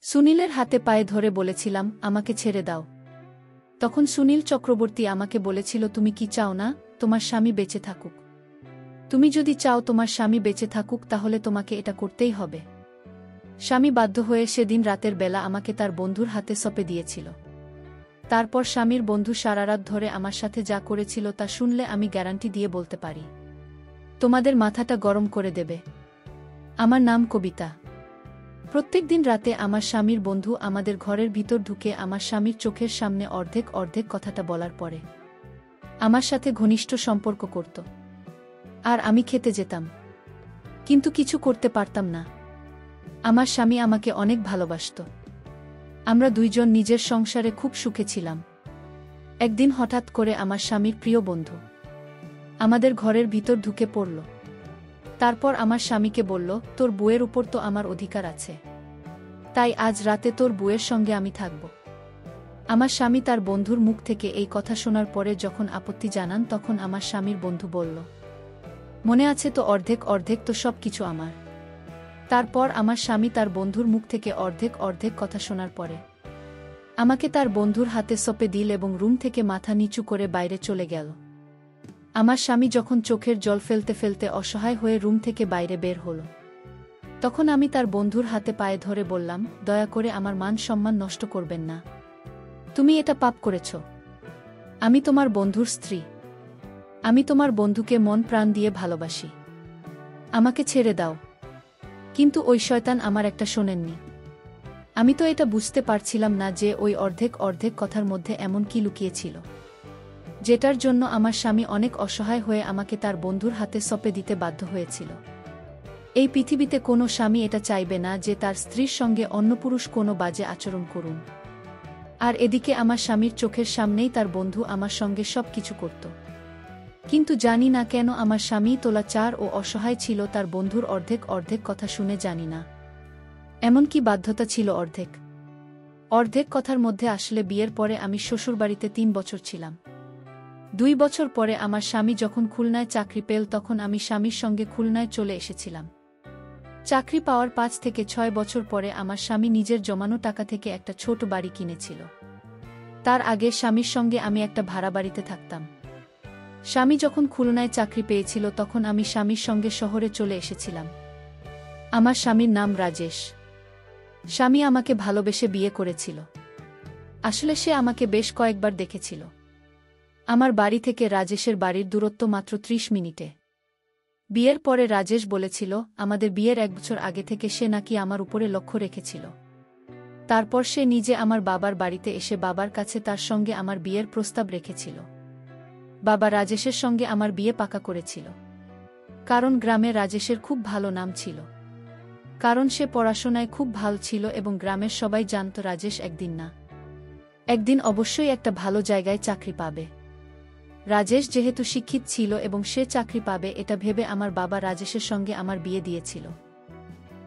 সুনীলের হাতে পায়ে ধরে বলেছিলাম, আমাকে ছেড়ে দাও। তখন সুনীল চক্রবর্তী আমাকে বলেছিল, তুমি কি চাও না তোমার স্বামী বেঁচে থাকুক? তুমি যদি চাও তোমার স্বামী বেঁচে থাকুক তাহলে তোমাকে এটা করতেই হবে। স্বামী বাধ্য হয়ে সেদিন রাতের বেলা আমাকে তার বন্ধুর হাতে সঁপে দিয়েছিল। তারপর স্বামীর বন্ধু সারা রাত ধরে আমার সাথে যা করেছিল তা শুনলে আমি গ্যারান্টি দিয়ে বলতে পারি, তোমাদের মাথাটা গরম করে দেবে। আমার নাম কবিতা। প্রত্যেকদিন রাতে আমার স্বামীর বন্ধু আমাদের ঘরের ভিতর ঢুকে আমার স্বামীর চোখের সামনে অর্ধেক অর্ধেক কথাটা বলার পরে আমার সাথে ঘনিষ্ঠ সম্পর্ক করত। আর আমি খেতে যেতাম, কিন্তু কিছু করতে পারতাম না। আমার স্বামী আমাকে অনেক ভালোবাসত। আমরা দুইজন নিজের সংসারে খুব সুখে ছিলাম। একদিন হঠাৎ করে আমার স্বামীর প্রিয় বন্ধু আমাদের ঘরের ভিতর ঢুকে পড়ল। তারপর আমার স্বামীকে বলল, তোর বউয়ের উপর তো আমার অধিকার আছে, তাই আজ রাতে তোর বউয়ের সঙ্গে আমি থাকব। আমার স্বামী তার বন্ধুর মুখ থেকে এই কথা শোনার পরে যখন আপত্তি জানান তখন আমার স্বামীর বন্ধু বলল, মনে আছে তো, অর্ধেক অর্ধেক তো সব কিছু আমার। তারপর আমার স্বামী তার বন্ধুর মুখ থেকে অর্ধেক অর্ধেক কথা শোনার পরে আমাকে তার বন্ধুর হাতে সঁপে দিল এবং রুম থেকে মাথা নিচু করে বাইরে চলে গেল। আমার স্বামী যখন চোখের জল ফেলতে ফেলতে অসহায় হয়ে রুম থেকে বাইরে বের হল, তখন আমি তার বন্ধুর হাতে পায়ে ধরে বললাম, দয়া করে আমার মান সম্মান নষ্ট করবেন না। তুমি এটা পাপ করেছ। আমি তোমার বন্ধুর স্ত্রী। আমি তোমার বন্ধুকে মন প্রাণ দিয়ে ভালোবাসি। আমাকে ছেড়ে দাও। কিন্তু ওই শয়তান আমার একটা শোনেননি। আমি তো এটা বুঝতে পারছিলাম না যে ওই অর্ধেক অর্ধেক কথার মধ্যে এমন কি লুকিয়েছিল, যেটার জন্য আমার স্বামী অনেক অসহায় হয়ে আমাকে তার বন্ধুর হাতে সঁপে দিতে বাধ্য হয়েছিল। এই পৃথিবীতে কোনো স্বামী এটা চাইবে না যে তার স্ত্রীর সঙ্গে অন্য পুরুষ কোনো বাজে আচরণ করুন। আর এদিকে আমার স্বামীর চোখের সামনেই তার বন্ধু আমার সঙ্গে সব কিছু করত। কিন্তু জানি না কেন আমার স্বামী তোলাচার ও অসহায় ছিল তার বন্ধুর অর্ধেক অর্ধেক কথা শুনে, জানি না এমনকি বাধ্যতা ছিল অর্ধেক অর্ধেক কথার মধ্যে। আসলে বিয়ের পরে আমি শ্বশুরবাড়িতে 3 বছর ছিলাম। 2 বছর পরে আমার স্বামী যখন খুলনায় চাকরি পেল তখন আমি স্বামীর সঙ্গে খুলনায় চলে এসেছিলাম। চাকরি পাওয়ার 5 থেকে 6 বছর পরে আমার স্বামী নিজের জমানো টাকা থেকে একটা ছোট বাড়ি কিনেছিল। তার আগে স্বামীর সঙ্গে আমি একটা ভাড়া বাড়িতে থাকতাম। স্বামী যখন খুলনায় চাকরি পেয়েছিল তখন আমি স্বামীর সঙ্গে শহরে চলে এসেছিলাম। আমার স্বামীর নাম রাজেশ। স্বামী আমাকে ভালোবেসে বিয়ে করেছিল। আসলে সে আমাকে বেশ কয়েকবার দেখেছিল। আমার বাড়ি থেকে রাজেশের বাড়ির দূরত্ব মাত্র 30 মিনিটে। বিয়ের পরে রাজেশ বলেছিল, আমাদের বিয়ের 1 বছর আগে থেকে সে নাকি আমার উপরে লক্ষ্য রেখেছিল। তারপর সে নিজে আমার বাবার বাড়িতে এসে বাবার কাছে তার সঙ্গে আমার বিয়ের প্রস্তাব রেখেছিল। বাবা রাজেশের সঙ্গে আমার বিয়ে পাকা করেছিল। কারণ গ্রামে রাজেশের খুব ভালো নাম ছিল। কারণ সে পড়াশোনায় খুব ভালো ছিল এবং গ্রামের সবাই জানত রাজেশ একদিন না একদিন অবশ্যই একটা ভালো জায়গায় চাকরি পাবে। রাজেশ যেহেতু শিক্ষিত ছিল এবং সে চাকরি পাবে এটা ভেবে আমার বাবা রাজেশের সঙ্গে আমার বিয়ে দিয়েছিল।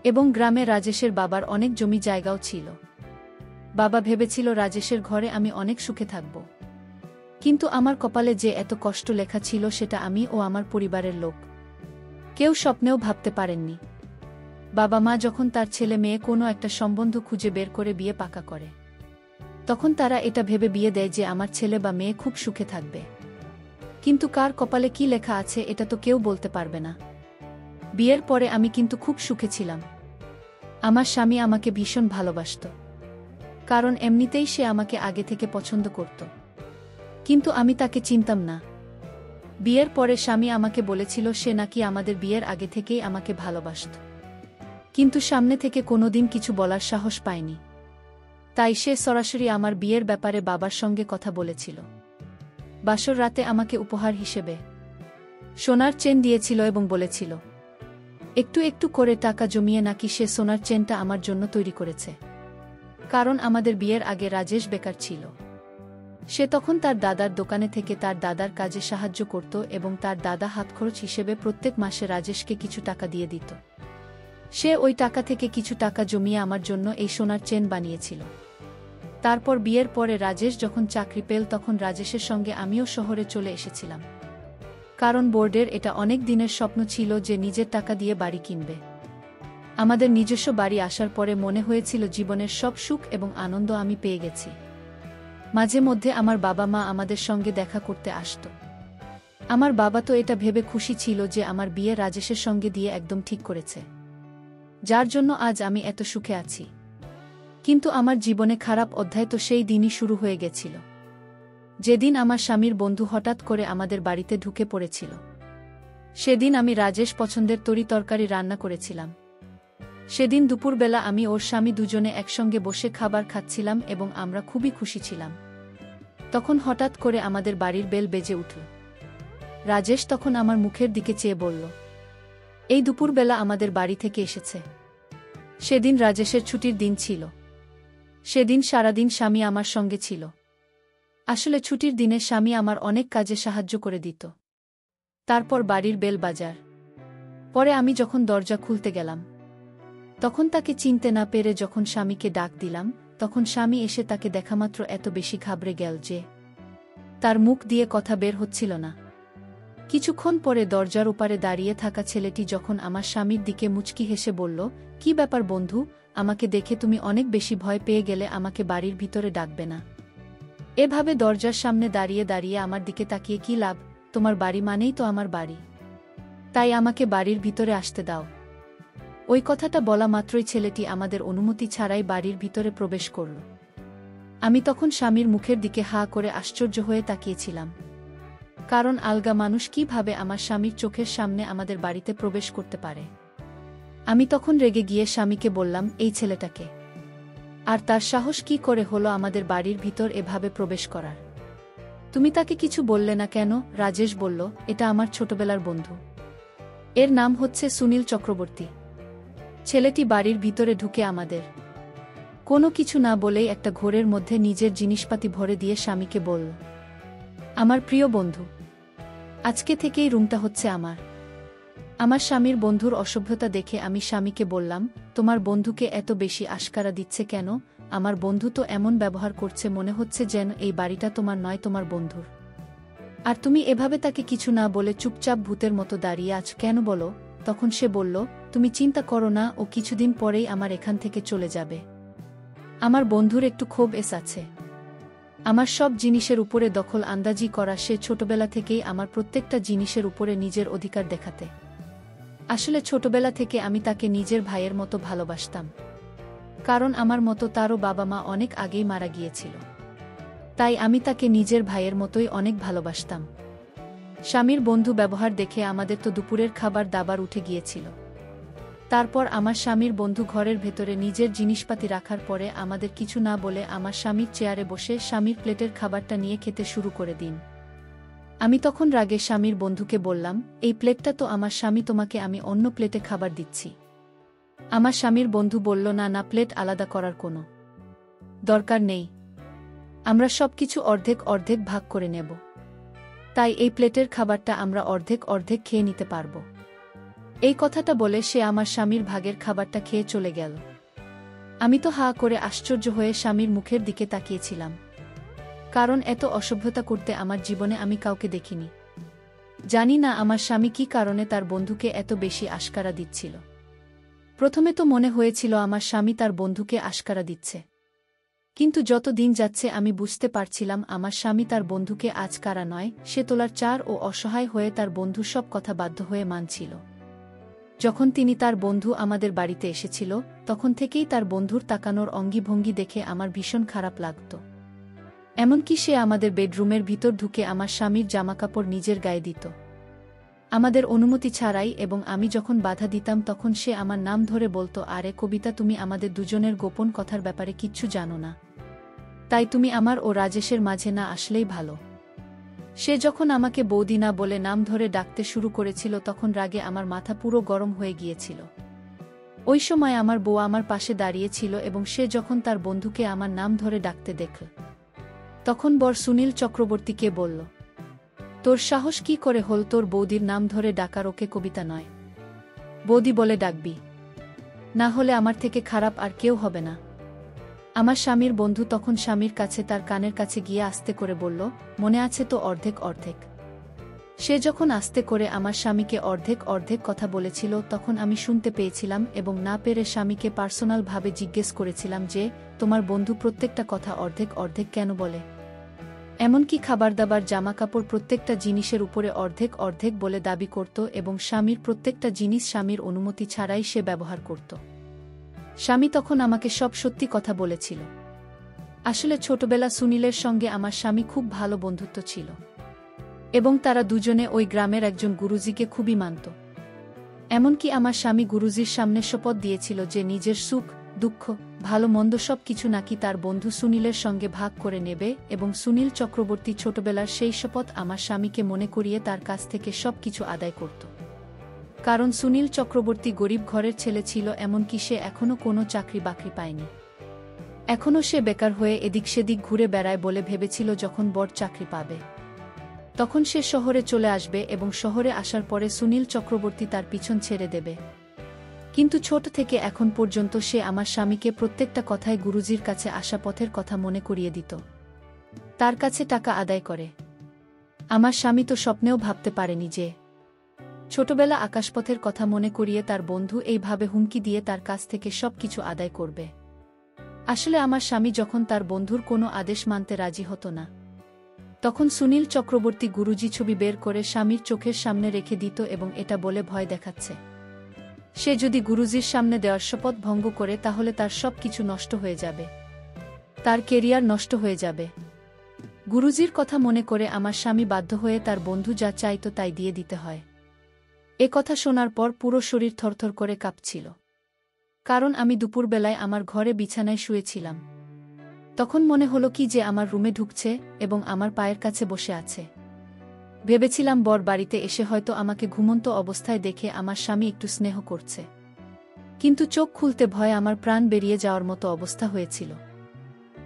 এবং গ্রামে রাজেশের বাবার অনেক জমি জায়গাও ছিল। বাবা ভেবেছিল রাজেশের ঘরে আমি অনেক সুখে থাকব। কিন্তু আমার কপালে যে এত কষ্ট লেখা ছিল সেটা আমি ও আমার পরিবারের লোক কেউ স্বপ্নেও ভাবতে পারেননি। বাবা মা যখন তার ছেলে মেয়ে কোনো একটা সম্বন্ধ খুঁজে বের করে বিয়ে পাকা করে, তখন তারা এটা ভেবে বিয়ে দেয় যে আমার ছেলে বা মেয়ে খুব সুখে থাকবে। কিন্তু কার কপালে কি লেখা আছে এটা তো কেউ বলতে পারবে না। বিয়ের পরে আমি কিন্তু খুব সুখে ছিলাম। আমার স্বামী আমাকে ভীষণ ভালোবাসত। কারণ এমনিতেই সে আমাকে আগে থেকে পছন্দ করত। কিন্তু আমি তাকে চিনতাম না। বিয়ের পরে স্বামী আমাকে বলেছিল সে নাকি আমাদের বিয়ের আগে থেকেই আমাকে ভালোবাসত, কিন্তু সামনে থেকে কোনোদিন কিছু বলার সাহস পায়নি। তাই সে সরাসরি আমার বিয়ের ব্যাপারে বাবার সঙ্গে কথা বলেছিল। বাসর রাতে আমাকে উপহার হিসেবে সোনার চেন দিয়েছিল এবং বলেছিল একটু একটু করে টাকা জমিয়ে নাকি সে সোনার চেনটা আমার জন্য তৈরি করেছে। কারণ আমাদের বিয়ের আগে রাজেশ বেকার ছিল। সে তখন তার দাদার দোকানে থেকে তার দাদার কাজে সাহায্য করত এবং তার দাদা হাতখরচ হিসেবে প্রত্যেক মাসে রাজেশকে কিছু টাকা দিয়ে দিত। সে ওই টাকা থেকে কিছু টাকা জমিয়ে আমার জন্য এই সোনার চেন বানিয়েছিল। তারপর বিয়ের পরে রাজেশ যখন চাকরি পেল তখন রাজেশের সঙ্গে আমিও শহরে চলে এসেছিলাম। কারণ বোর্ডের এটা অনেক দিনের স্বপ্ন ছিল যে নিজের টাকা দিয়ে বাড়ি কিনবে। আমাদের নিজস্ব বাড়ি আসার পরে মনে হয়েছিল জীবনের সব সুখ এবং আনন্দ আমি পেয়ে গেছি। মাঝে মধ্যে আমার বাবা মা আমাদের সঙ্গে দেখা করতে আসত। আমার বাবা তো এটা ভেবে খুশি ছিল যে আমার বিয়ে রাজেশের সঙ্গে দিয়ে একদম ঠিক করেছে, যার জন্য আজ আমি এত সুখে আছি। কিন্তু আমার জীবনে খারাপ অধ্যায় তো সেই দিনই শুরু হয়ে গেছিল, যেদিন আমার স্বামীর বন্ধু হঠাৎ করে আমাদের বাড়িতে ঢুকে পড়েছিল। সেদিন আমি রাজেশ পছন্দের তরকারি রান্না করেছিলাম। সেদিন দুপুরবেলা আমি ওর স্বামী দুজনে একসঙ্গে বসে খাবার খাচ্ছিলাম এবং আমরা খুবই খুশি ছিলাম। তখন হঠাৎ করে আমাদের বাড়ির বেল বেজে উঠল। রাজেশ তখন আমার মুখের দিকে চেয়ে বলল, এই দুপুরবেলা আমাদের বাড়ি থেকে এসেছে। সেদিন রাজেশের ছুটির দিন ছিল। সেদিন সারাদিন স্বামী আমার সঙ্গে ছিল। আসলে ছুটির দিনে স্বামী আমার অনেক কাজে সাহায্য করে দিত। তারপর বাড়ির বেল বাজার পরে আমি যখন দরজা খুলতে গেলাম, তখন তাকে চিনতে না পেরে যখন স্বামীকে ডাক দিলাম, তখন স্বামী এসে তাকে দেখামাত্র এত বেশি ঘাবড়ে গেল যে তার মুখ দিয়ে কথা বের হচ্ছিল না। কিছুক্ষণ পরে দরজার ওপারে দাঁড়িয়ে থাকা ছেলেটি যখন আমার স্বামীর দিকে মুচকি হেসে বলল, কি ব্যাপার বন্ধু, আমাকে দেখে তুমি অনেক বেশি ভয় পেয়ে গেলে, আমাকে বাড়ির ভিতরে ডাকবে না? এভাবে দরজার সামনে দাঁড়িয়ে দাঁড়িয়ে আমার দিকে তাকিয়ে কি লাভ? তোমার বাড়ি মানেই তো আমার বাড়ি, তাই আমাকে বাড়ির ভিতরে আসতে দাও। ওই কথাটা বলা মাত্রই ছেলেটি আমাদের অনুমতি ছাড়াই বাড়ির ভিতরে প্রবেশ করল। আমি তখন স্বামীর মুখের দিকে হা করে আশ্চর্য হয়ে তাকিয়েছিলাম, কারণ আলগা মানুষ কিভাবে আমার স্বামীর চোখের সামনে আমাদের বাড়িতে প্রবেশ করতে পারে। আমি তখন রেগে গিয়ে স্বামীকে বললাম, এই ছেলেটাকে আর তার সাহস কি করে হলো আমাদের বাড়ির ভিতর এভাবে প্রবেশ করার? তুমি তাকে কিছু বললে না কেন? রাজেশ বলল, এটা আমার ছোটবেলার বন্ধু, এর নাম হচ্ছে সুনীল চক্রবর্তী। ছেলেটি বাড়ির ভিতরে ঢুকে আমাদের কোনো কিছু না বলেই একটা ঘোরের মধ্যে নিজের জিনিসপাতি ভরে দিয়ে স্বামীকে বলল, আমার প্রিয় বন্ধু, আজকে থেকেই রুমটা হচ্ছে আমার। আমার স্বামীর বন্ধুর অসভ্যতা দেখে আমি স্বামীকে বললাম, তোমার বন্ধুকে এত বেশি আশকারা দিচ্ছে কেন? আমার বন্ধু তো এমন ব্যবহার করছে মনে হচ্ছে যেন এই বাড়িটা তোমার নয়, তোমার বন্ধুর। আর তুমি এভাবে তাকে কিছু না বলে চুপচাপ ভূতের মতো দাঁড়িয়ে আছো কেন বলো? তখন সে বলল, তুমি চিন্তা করো না, ও কিছুদিন পরেই আমার এখান থেকে চলে যাবে। আমার বন্ধুর একটু ক্ষোভ আছে। আমার সব জিনিসের উপরে দখল আন্দাজি করা, সে ছোটবেলা থেকেই আমার প্রত্যেকটা জিনিসের উপরে নিজের অধিকার দেখাতে। আসলে ছোটবেলা থেকে আমি তাকে নিজের ভাইয়ের মতো ভালোবাসতাম, কারণ আমার মতো তারও বাবা মা অনেক আগেই মারা গিয়েছিল। তাই আমি তাকে নিজের ভাইয়ের মতোই অনেক ভালোবাসতাম। স্বামীর বন্ধু ব্যবহার দেখে আমাদের তো দুপুরের খাবার দাবার উঠে গিয়েছিল। তারপর আমার স্বামীর বন্ধু ঘরের ভেতরে নিজের জিনিসপাতি রাখার পরে আমাদের কিছু না বলে আমার স্বামীর চেয়ারে বসে স্বামীর প্লেটের খাবারটা নিয়ে খেতে শুরু করে দিন। আমি তখন রাগে স্বামীর বন্ধুকে বললাম, এই প্লেটটা তো আমার স্বামী, তোমাকে আমি অন্য প্লেটে খাবার দিচ্ছি। আমার স্বামীর বন্ধু বলল, না না, প্লেট আলাদা করার কোনো দরকার নেই, আমরা সবকিছু অর্ধেক অর্ধেক ভাগ করে নেব, তাই এই প্লেটের খাবারটা আমরা অর্ধেক অর্ধেক খেয়ে নিতে পারব। এই কথাটা বলে সে আমার স্বামীর ভাগের খাবারটা খেয়ে চলে গেল। আমি তো হা করে আশ্চর্য হয়ে স্বামীর মুখের দিকে তাকিয়েছিলাম, কারণ এত অসভ্যতা করতে আমার জীবনে আমি কাউকে দেখিনি। জানি না আমার স্বামী কী কারণে তার বন্ধুকে এত বেশি আশকারা দিচ্ছিল। প্রথমে তো মনে হয়েছিল আমার স্বামী তার বন্ধুকে আশকারা দিচ্ছে, কিন্তু যত দিন যাচ্ছে আমি বুঝতে পারছিলাম আমার স্বামী তার বন্ধুকে আজকারা নয়, সে তোলার চার ও অসহায় হয়ে তার বন্ধুর সব কথা বাধ্য হয়ে মানছিল। যখন তিনি তার বন্ধু আমাদের বাড়িতে এসেছিল, তখন থেকেই তার বন্ধুর তাকানোর অঙ্গিভঙ্গি দেখে আমার ভীষণ খারাপ লাগত। এমনকি সে আমাদের বেডরুমের ভিতর ঢুকে আমার স্বামীর জামাকাপড় নিজের গায়ে দিত, আমাদের অনুমতি ছাড়াই, এবং আমি যখন বাধা দিতাম তখন সে আমার নাম ধরে বলতো, আরে কবিতা, তুমি আমাদের দুজনের গোপন কথার ব্যাপারে কিচ্ছু জানো না, তাই তুমি আমার ও রাজেশের মাঝে না আসলেই ভালো। সে যখন আমাকে বৌদি না বলে নাম ধরে ডাকতে শুরু করেছিল তখন রাগে আমার মাথা পুরো গরম হয়ে গিয়েছিল। ওই সময় আমার বউ আমার পাশে দাঁড়িয়েছিল এবং সে যখন তার বন্ধুকে আমার নাম ধরে ডাকতে দেখল, তখন বর সুনীল চক্রবর্তীকে বলল, তোর সাহস কি করে হল তোর বৌদির নাম ধরে ডাকার? ওকে কবিতা নয়, বৌদি বলে ডাকবি, না হলে আমার থেকে খারাপ আর কেউ হবে না। আমার স্বামীর বন্ধু তখন স্বামীর কাছে তার কানের কাছে গিয়ে আস্তে করে বলল, মনে আছে তো, অর্ধেক অর্ধেক। সে যখন আস্তে করে আমার স্বামীকে অর্ধেক অর্ধেক কথা বলেছিল তখন আমি শুনতে পেয়েছিলাম এবং না পেরে স্বামীকে পার্সোনালভাবে জিজ্ঞেস করেছিলাম যে তোমার বন্ধু প্রত্যেকটা কথা অর্ধেক অর্ধেক কেন বলে, এমনকি খাবারদাবার জামাকাপড় প্রত্যেকটা জিনিসের উপরে অর্ধেক অর্ধেক বলে দাবি করত এবং স্বামীর প্রত্যেকটা জিনিস স্বামীর অনুমতি ছাড়াই সে ব্যবহার করত। স্বামী তখন আমাকে সব সত্যি কথা বলেছিল। আসলে ছোটবেলা সুনীলের সঙ্গে আমার স্বামী খুব ভালো বন্ধুত্ব ছিল এবং তারা দুজনে ওই গ্রামের একজন গুরুজিকে খুবই মানত। এমনকি আমার স্বামী গুরুজির সামনে শপথ দিয়েছিল যে নিজের সুখ দুঃখ ভালো মন্দ সব কিছু নাকি তার বন্ধু সুনীলের সঙ্গে ভাগ করে নেবে এবং সুনীল চক্রবর্তী ছোটবেলার সেই শপথ আমার স্বামীকে মনে করিয়ে তার কাছ থেকে সব কিছু আদায় করত। কারণ সুনীল চক্রবর্তী গরিব ঘরের ছেলে ছিল, এমনকি সে এখনও কোনো চাকরি বাকরি পায়নি। এখনও সে বেকার হয়ে এদিক সেদিক ঘুরে বেড়ায় বলে ভেবেছিল যখন বড় চাকরি পাবে তখন সে শহরে চলে আসবে এবং শহরে আসার পরে সুনীল চক্রবর্তী তার পিছন ছেড়ে দেবে। কিন্তু ছোট থেকে এখন পর্যন্ত সে আমার স্বামীকে প্রত্যেকটা কথায় গুরুজির কাছে আসা পথের কথা মনে করিয়ে দিত, তার কাছে টাকা আদায় করে। আমার স্বামী তো স্বপ্নেও ভাবতে পারেনি যে ছোটবেলা আকাশপথের কথা মনে করিয়ে তার বন্ধু এইভাবে হুমকি দিয়ে তার কাছ থেকে সব কিছু আদায় করবে। আসলে আমার স্বামী যখন তার বন্ধুর কোনো আদেশ মানতে রাজি হতো না তখন সুনীল চক্রবর্তী গুরুজি ছবি বের করে স্বামীর চোখের সামনে রেখে দিত এবং এটা বলে ভয় দেখাচ্ছে সে যদি গুরুজির সামনে দেওয়ার শপথ ভঙ্গ করে তাহলে তার সব কিছু নষ্ট হয়ে যাবে, তার কেরিয়ার নষ্ট হয়ে যাবে। গুরুজির কথা মনে করে আমার স্বামী বাধ্য হয়ে তার বন্ধু যা চাইত তাই দিয়ে দিতে হয়। এ কথা শোনার পর পুরো শরীর থরথর করে কাঁপছিল, কারণ আমি দুপুরবেলায় আমার ঘরে বিছানায় শুয়েছিলাম। তখন মনে হলো কি যে আমার রুমে ঢুকছে এবং আমার পায়ের কাছে বসে আছে। ভেবেছিলাম বর বাড়িতে এসে হয়তো আমাকে ঘুমন্ত অবস্থায় দেখে আমার স্বামী একটু স্নেহ করছে, কিন্তু চোখ খুলতে ভয়ে আমার প্রাণ বেরিয়ে যাওয়ার মতো অবস্থা হয়েছিল।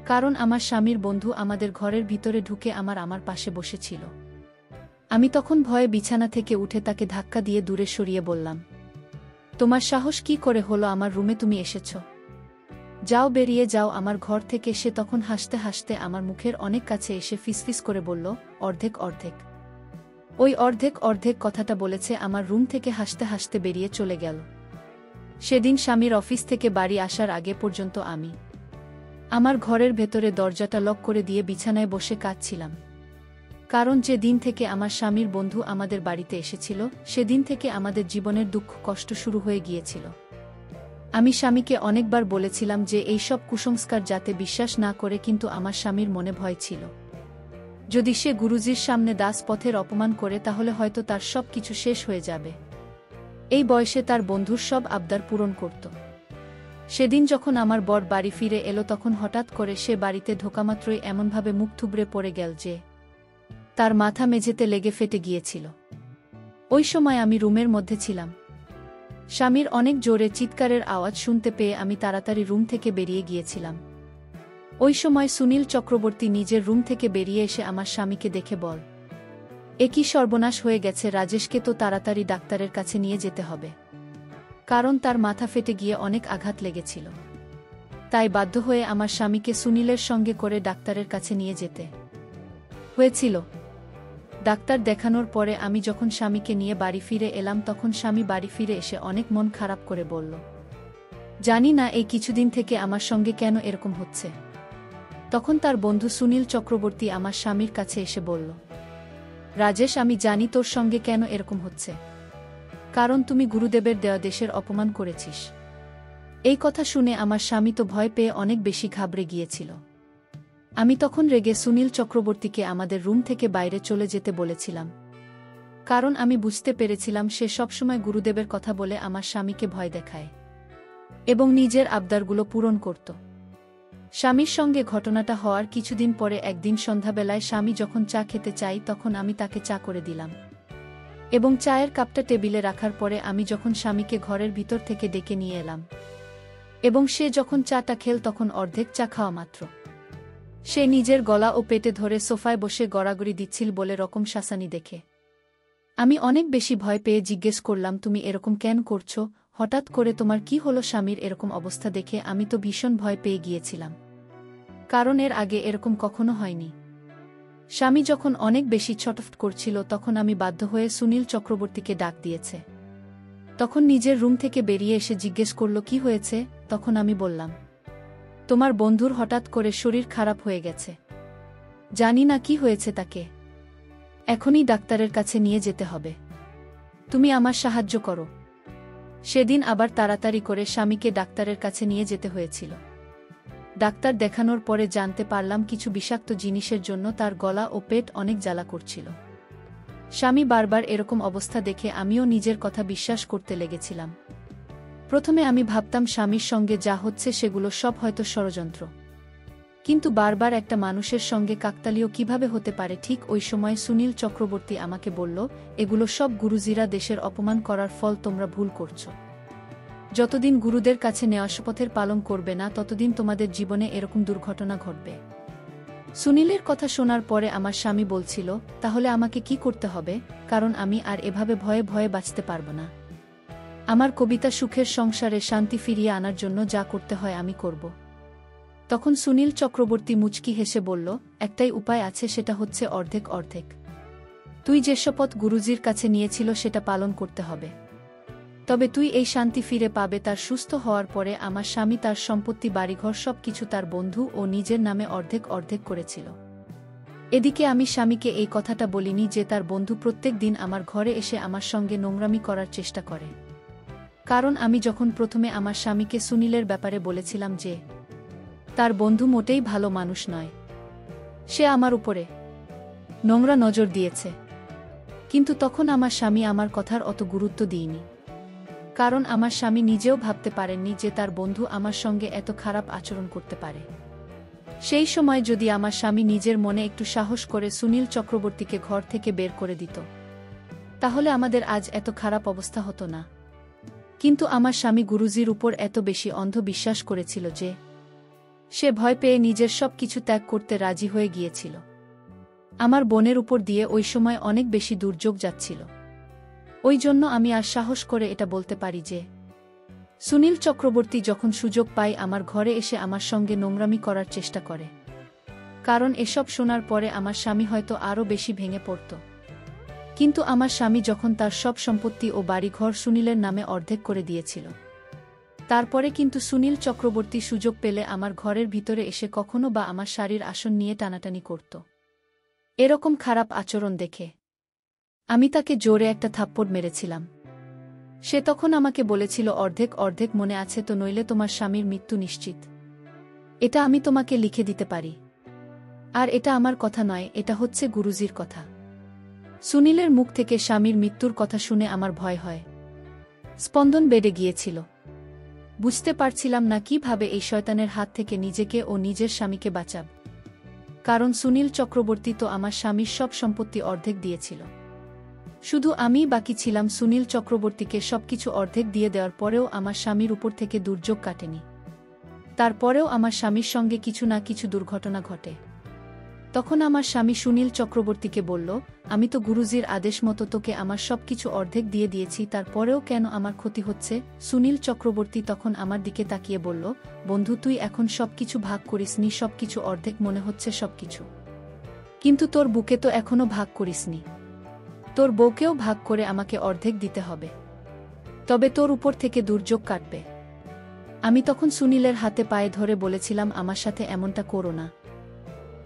কারণ আমার স্বামীর বন্ধু আমাদের ঘরের ভিতরে ঢুকে আমার পাশে বসেছিল। আমি তখন ভয়ে বিছানা থেকে উঠে তাকে ধাক্কা দিয়ে দূরে সরিয়ে বললাম, তোমার সাহস কি করে হলো আমার রুমে তুমি এসেছ? যাও, বেরিয়ে যাও আমার ঘর থেকে। সে তখন হাসতে হাসতে আমার মুখের অনেক কাছে এসে ফিসফিস করে বলল, অর্ধেক অর্ধেক। ওই অর্ধেক অর্ধেক কথাটা বলেছে আমার রুম থেকে হাসতে হাসতে বেরিয়ে চলে গেল। সেদিন স্বামীর অফিস থেকে বাড়ি আসার আগে পর্যন্ত আমি আমার ঘরের ভেতরে দরজাটা লক করে দিয়ে বিছানায় বসে কাঁদছিলাম। কারণ যে দিন থেকে আমার স্বামীর বন্ধু আমাদের বাড়িতে এসেছিল সেদিন থেকে আমাদের জীবনের দুঃখ কষ্ট শুরু হয়ে গিয়েছিল। আমি স্বামীকে অনেকবার বলেছিলাম যে এই সব কুসংস্কার যাতে বিশ্বাস না করে, কিন্তু আমার স্বামীর মনে ভয় ছিল যদি সে গুরুজির সামনে দাস পথের অপমান করে তাহলে হয়তো তার সব কিছু শেষ হয়ে যাবে। এই বয়সে তার বন্ধুর সব আবদার পূরণ করত। সেদিন যখন আমার বর বাড়ি ফিরে এলো তখন হঠাৎ করে সে বাড়িতে ঢোকামাত্রই এমনভাবে মুখ থুবড়ে পড়ে গেল যে তার মাথা মেঝেতে লেগে ফেটে গিয়েছিল। ওই সময় আমি রুমের মধ্যে ছিলাম। স্বামীর অনেক জোরে চিৎকারের আওয়াজ শুনতে পেয়ে আমি তাড়াতাড়ি রুম থেকে বেরিয়ে গিয়েছিলাম। ওই সময় সুনীল চক্রবর্তী নিজের রুম থেকে বেরিয়ে এসে আমার স্বামীকে দেখে বল, এ কি সর্বনাশ হয়ে গেছে, রাজেশকে তো তাড়াতাড়ি ডাক্তারের কাছে নিয়ে যেতে হবে, কারণ তার মাথা ফেটে গিয়ে অনেক আঘাত লেগেছিল। তাই বাধ্য হয়ে আমার স্বামীকে সুনীলের সঙ্গে করে ডাক্তারের কাছে নিয়ে যেতে হয়েছিল। ডাক্তার দেখানোর পরে আমি যখন স্বামীকে নিয়ে বাড়ি ফিরে এলাম তখন স্বামী বাড়ি ফিরে এসে অনেক মন খারাপ করে বলল, জানি না এই কিছুদিন থেকে আমার সঙ্গে কেন এরকম হচ্ছে। তখন তার বন্ধু সুনীল চক্রবর্তী আমার স্বামীর কাছে এসে বলল, রাজেশ, আমি জানি তোর সঙ্গে কেন এরকম হচ্ছে, কারণ তুমি গুরুদেবের দেওয়া দেশের অপমান করেছিস। এই কথা শুনে আমার স্বামী তো ভয় পেয়ে অনেক বেশি ঘাবড়ে গিয়েছিল। আমি তখন রেগে সুনীল চক্রবর্তীকে আমাদের রুম থেকে বাইরে চলে যেতে বলেছিলাম, কারণ আমি বুঝতে পেরেছিলাম সে সবসময় গুরুদেবের কথা বলে আমার স্বামীকে ভয় দেখায় এবং নিজের আবদারগুলো পূরণ করত। স্বামীর সঙ্গে ঘটনাটা হওয়ার কিছুদিন পরে একদিন সন্ধ্যাবেলায় স্বামী যখন চা খেতে চাই তখন আমি তাকে চা করে দিলাম এবং চায়ের কাপটা টেবিলে রাখার পরে আমি যখন স্বামীকে ঘরের ভিতর থেকে ডেকে নিয়ে এলাম এবং সে যখন চাটা খেল তখন অর্ধেক চা খাওয়া মাত্র সে নিজের গলা ও পেটে ধরে সোফায় বসে গড়াগড়ি দিচ্ছিল বলে রকম শাসানি দেখে আমি অনেক বেশি ভয় পেয়ে জিজ্ঞেস করলাম, তুমি এরকম কেন করছো? হঠাৎ করে তোমার কি হলো? স্বামীর এরকম অবস্থা দেখে আমি তো ভীষণ ভয় পেয়ে গিয়েছিলাম, কারণ এর আগে এরকম কখনো হয়নি। স্বামী যখন অনেক বেশি ছটফট করছিল তখন আমি বাধ্য হয়ে সুনীল চক্রবর্তীকে ডাক দিয়েছে। তখন নিজের রুম থেকে বেরিয়ে এসে জিজ্ঞেস করল কি হয়েছে। তখন আমি বললাম, তোমার বন্ধুর হঠাৎ করে শরীর খারাপ হয়ে গেছে, জানি না কি হয়েছে তাকে, এখনই ডাক্তারের কাছে নিয়ে যেতে হবে, তুমি আমার সাহায্য করো। সেদিন আবার তাড়াতাড়ি করে স্বামীকে ডাক্তারের কাছে নিয়ে যেতে হয়েছিল। ডাক্তার দেখানোর পরে জানতে পারলাম কিছু বিষাক্ত জিনিসের জন্য তার গলা ও পেট অনেক জ্বালা করছিল। স্বামী বারবার এরকম অবস্থা দেখে আমিও নিজের কথা বিশ্বাস করতে লেগেছিলাম। প্রথমে আমি ভাবতাম স্বামীর সঙ্গে যা হচ্ছে সেগুলো সব হয়তো ষড়যন্ত্র, কিন্তু বারবার একটা মানুষের সঙ্গে কাকতালীয় কিভাবে হতে পারে। ঠিক ওই সময় সুনীল চক্রবর্তী আমাকে বলল, এগুলো সব গুরুজিরা দেশের অপমান করার ফল, তোমরা ভুল করছো। যতদিন গুরুদের কাছে নেওয়া শপথের পালন করবে না ততদিন তোমাদের জীবনে এরকম দুর্ঘটনা ঘটবে। সুনীলের কথা শোনার পরে আমার স্বামী বলছিল, তাহলে আমাকে কি করতে হবে, কারণ আমি আর এভাবে ভয়ে ভয়ে বাঁচতে পারব না। আমার কবিতা সুখের সংসারে শান্তি ফিরিয়ে আনার জন্য যা করতে হয় আমি করব। তখন সুনীল চক্রবর্তী মুচকি হেসে বলল, একটাই উপায় আছে, সেটা হচ্ছে অর্ধেক অর্ধেক। তুই যে শপথ গুরুজির কাছে নিয়েছিল সেটা পালন করতে হবে। তবে তুই এই শান্তি ফিরে পাবে তার সুস্থ হওয়ার পরে। আমার স্বামী তার সম্পত্তি, বাড়িঘর সবকিছু তার বন্ধু ও নিজের নামে অর্ধেক অর্ধেক করেছিল। এদিকে আমি স্বামীকে এই কথাটা বলিনি যে তার বন্ধু প্রত্যেক দিন আমার ঘরে এসে আমার সঙ্গে নোংরামি করার চেষ্টা করে। কারণ আমি যখন প্রথমে আমার স্বামীকে সুনীলের ব্যাপারে বলেছিলাম যে তার বন্ধু মোটেই ভালো মানুষ নয়, সে আমার উপরে নোংরা নজর দিয়েছে, কিন্তু তখন আমার স্বামী আমার কথার অত গুরুত্ব দিইনি। কারণ আমার স্বামী নিজেও ভাবতে পারেননি যে তার বন্ধু আমার সঙ্গে এত খারাপ আচরণ করতে পারে। সেই সময় যদি আমার স্বামী নিজের মনে একটু সাহস করে সুনীল চক্রবর্তীকে ঘর থেকে বের করে দিত, তাহলে আমাদের আজ এত খারাপ অবস্থা হতো না। কিন্তু আমার স্বামী গুরুজির উপর এত বেশি অন্ধ বিশ্বাস করেছিল যে সে ভয় পেয়ে নিজের সব কিছু ত্যাগ করতে রাজি হয়ে গিয়েছিল। আমার বোনের উপর দিয়ে ওই সময় অনেক বেশি দুর্যোগ যাচ্ছিল। ওই জন্য আমি আর সাহস করে এটা বলতে পারি যে সুনীল চক্রবর্তী যখন সুযোগ পায় আমার ঘরে এসে আমার সঙ্গে নোংরামি করার চেষ্টা করে। কারণ এসব শোনার পরে আমার স্বামী হয়তো আরও বেশি ভেঙে পড়ত। কিন্তু আমার স্বামী যখন তার সব সম্পত্তি ও বাড়িঘর সুনীলের নামে অর্ধেক করে দিয়েছিল, তারপরে কিন্তু সুনীল চক্রবর্তী সুযোগ পেলে আমার ঘরের ভিতরে এসে কখনো বা আমার শাড়ির আসন নিয়ে টানাটানি করত। এরকম খারাপ আচরণ দেখে আমি তাকে জোরে একটা থাপ্পড় মেরেছিলাম। সে তখন আমাকে বলেছিল, অর্ধেক অর্ধেক মনে আছে তো, নইলে তোমার স্বামীর মৃত্যু নিশ্চিত। এটা আমি তোমাকে লিখে দিতে পারি। আর এটা আমার কথা নয়, এটা হচ্ছে গুরুজির কথা। সুনীলের মুখ থেকে স্বামীর মৃত্যুর কথা শুনে আমার ভয় হয়, স্পন্দন বেড়ে গিয়েছিল। বুঝতে পারছিলাম না কিভাবে এই শয়তানের হাত থেকে নিজেকে ও নিজের স্বামীকে বাঁচাব। কারণ সুনীল চক্রবর্তী তো আমার স্বামীর সব সম্পত্তি অর্ধেক দিয়েছিল। শুধু আমিই বাকি ছিলাম সুনীল চক্রবর্তীকে সবকিছু অর্ধেক দিয়ে দেওয়ার পরেও আমার স্বামীর উপর থেকে দুর্যোগ কাটেনি। তারপরেও আমার স্বামীর সঙ্গে কিছু না কিছু দুর্ঘটনা ঘটে। তখন আমার স্বামী সুনীল চক্রবর্তীকে বলল, আমি তো গুরুজির আদেশ মতো তোকে আমার সবকিছু অর্ধেক দিয়ে দিয়েছি, তারপরেও কেন আমার ক্ষতি হচ্ছে? সুনীল চক্রবর্তী তখন আমার দিকে তাকিয়ে বলল, বন্ধু, তুই এখন সবকিছু ভাগ করিসনি, সবকিছু অর্ধেক মনে হচ্ছে সবকিছু, কিন্তু তোর বুকে তো এখনো ভাগ করিসনি। তোর বউকেও ভাগ করে আমাকে অর্ধেক দিতে হবে, তবে তোর উপর থেকে দুর্যোগ কাটবে। আমি তখন সুনীলের হাতে পায়ে ধরে বলেছিলাম, আমার সাথে এমনটা করো না।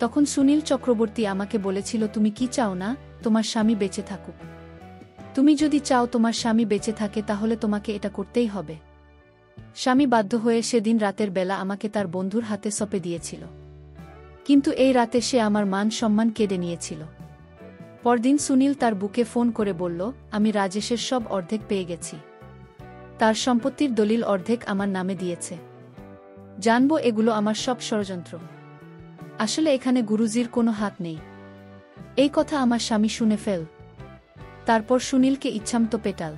তখন সুনীল চক্রবর্তী আমাকে বলেছিল, তুমি কি চাও না তোমার স্বামী বেঁচে থাকুক? তুমি যদি চাও তোমার স্বামী বেঁচে থাকে তাহলে তোমাকে এটা করতেই হবে। স্বামী বাধ্য হয়ে সেদিন রাতের বেলা আমাকে তার বন্ধুর হাতে সঁপে দিয়েছিল, কিন্তু এই রাতে সে আমার মান সম্মান কেড়ে নিয়েছিল। পরদিন সুনীল তার বুকে ফোন করে বলল, আমি রাজেশের সব অর্ধেক পেয়ে গেছি, তার সম্পত্তির দলিল অর্ধেক আমার নামে দিয়েছে। জানবো এগুলো আমার সব ষড়যন্ত্র। আসলে এখানে গুরুজির কোনো হাত নেই। এই কথা আমার স্বামী শুনে ফেল। তারপর সুনীলকে ইচ্ছামতো পেটাল,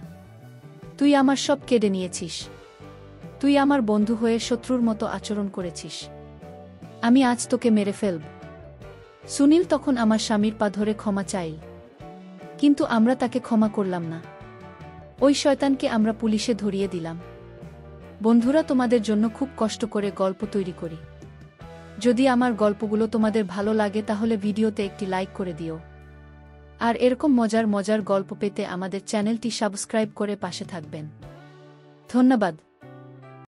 তুই আমার সব কেড়ে নিয়েছিস, তুই আমার বন্ধু হয়ে শত্রুর মতো আচরণ করেছিস, আমি আজ তোকে মেরে ফেলব। সুনীল তখন আমার স্বামীর পা ধরে ক্ষমা চাইল, কিন্তু আমরা তাকে ক্ষমা করলাম না। ওই শয়তানকে আমরা পুলিশে ধরিয়ে দিলাম। বন্ধুরা, তোমাদের জন্য খুব কষ্ট করে গল্প তৈরি করি। যদি আমার গল্পগুলো তোমাদের ভালো লাগে তাহলে ভিডিওতে একটি লাইক করে দিও। আর এরকম মজার মজার গল্প পেতে আমাদের চ্যানেলটি সাবস্ক্রাইব করে পাশে থাকবেন। ধন্যবাদ।